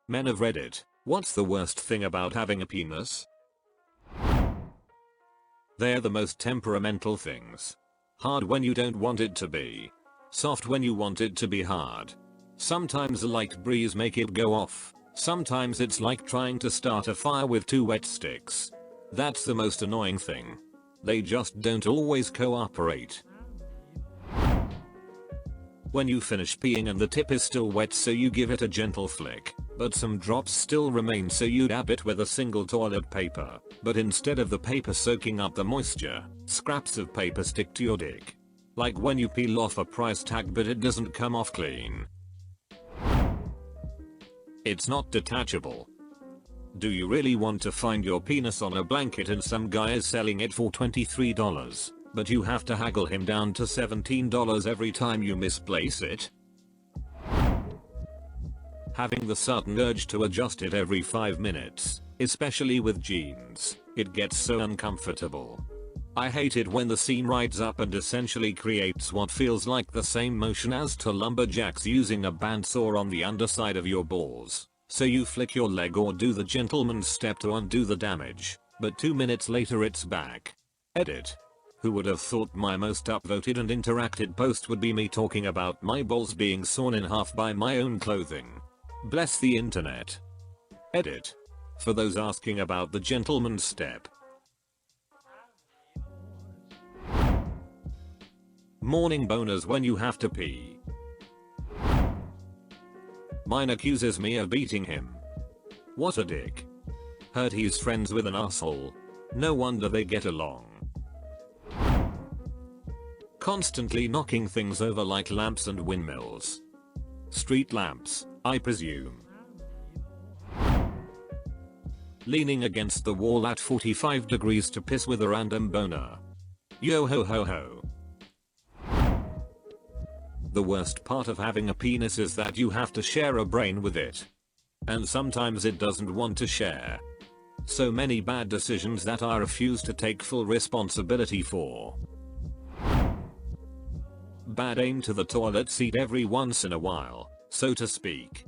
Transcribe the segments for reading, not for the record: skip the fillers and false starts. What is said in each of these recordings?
Men of Reddit, what's the worst thing about having a penis? They're the most temperamental things. Hard when you don't want it to be. Soft when you want it to be hard. Sometimes a light breeze make it go off. Sometimes it's like trying to start a fire with two wet sticks. That's the most annoying thing. They just don't always cooperate. When you finish peeing and the tip is still wet, so you give it a gentle flick, but some drops still remain, so you dab it with a single toilet paper, but instead of the paper soaking up the moisture, scraps of paper stick to your dick. Like when you peel off a price tag but it doesn't come off clean. It's not detachable. Do you really want to find your penis on a blanket and some guy is selling it for $23, but you have to haggle him down to $17 every time you misplace it? Having the sudden urge to adjust it every 5 minutes, especially with jeans, it gets so uncomfortable. I hate it when the seam rides up and essentially creates what feels like the same motion as to lumberjacks using a bandsaw on the underside of your balls. So you flick your leg or do the gentleman's step to undo the damage, but 2 minutes later it's back. Edit. Who would have thought my most upvoted and interacted post would be me talking about my balls being sawn in half by my own clothing? Bless the internet. Edit. For those asking about the gentleman's step. Morning boners when you have to pee. Mine accuses me of beating him. What a dick. Heard he's friends with an asshole. No wonder they get along. Constantly knocking things over like lamps and windmills. Street lamps, I presume. Leaning against the wall at 45 degrees to piss with a random boner. Yo ho ho ho. The worst part of having a penis is that you have to share a brain with it. And sometimes it doesn't want to share. So many bad decisions that I refuse to take full responsibility for. Bad aim to the toilet seat every once in a while, so to speak.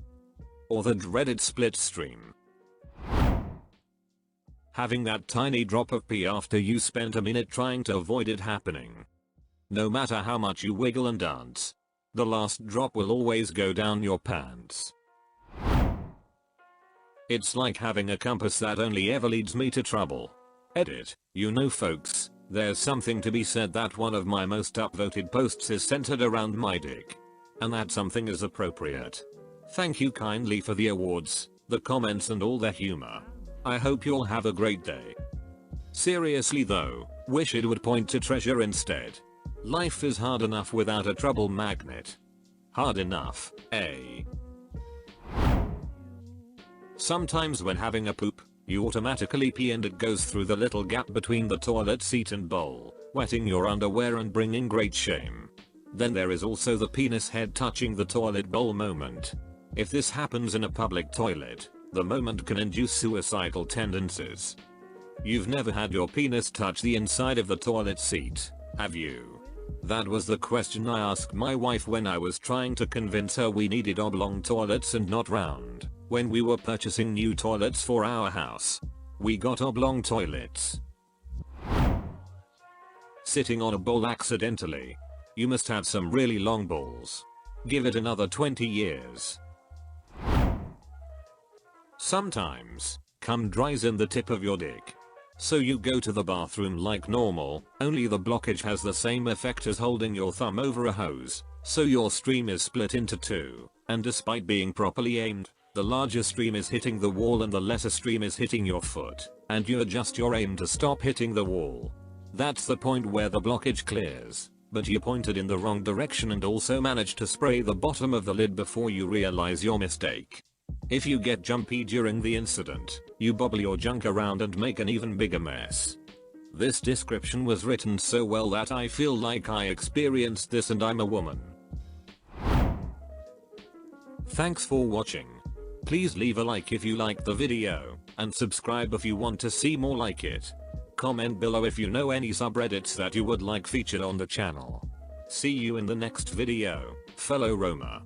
Or the dreaded split stream. Having that tiny drop of pee after you spent a minute trying to avoid it happening. No matter how much you wiggle and dance, the last drop will always go down your pants. It's like having a compass that only ever leads me to trouble. Edit. You know folks, there's something to be said that one of my most upvoted posts is centered around my dick. And that something is appropriate. Thank you kindly for the awards, the comments and all the humor. I hope you'll have a great day. Seriously though, wish it would point to treasure instead. Life is hard enough without a trouble magnet. Hard enough, eh? Sometimes when having a poop, you automatically pee and it goes through the little gap between the toilet seat and bowl, wetting your underwear and bringing great shame. Then there is also the penis head touching the toilet bowl moment. If this happens in a public toilet, the moment can induce suicidal tendencies. You've never had your penis touch the inside of the toilet seat, have you? That was the question I asked my wife when I was trying to convince her we needed oblong toilets and not round. When we were purchasing new toilets for our house, we got oblong toilets. Sitting on a bowl accidentally. You must have some really long balls. Give it another 20 years. Sometimes, cum dries in the tip of your dick. So you go to the bathroom like normal, only the blockage has the same effect as holding your thumb over a hose, so your stream is split into two, and despite being properly aimed, the larger stream is hitting the wall and the lesser stream is hitting your foot, and you adjust your aim to stop hitting the wall. That's the point where the blockage clears, but you pointed in the wrong direction and also managed to spray the bottom of the lid before you realize your mistake. If you get jumpy during the incident, you bobble your junk around and make an even bigger mess. This description was written so well that I feel like I experienced this and I'm a woman. Thanks for watching. Please leave a like if you liked the video, and subscribe if you want to see more like it. Comment below if you know any subreddits that you would like featured on the channel. See you in the next video, fellow roamer.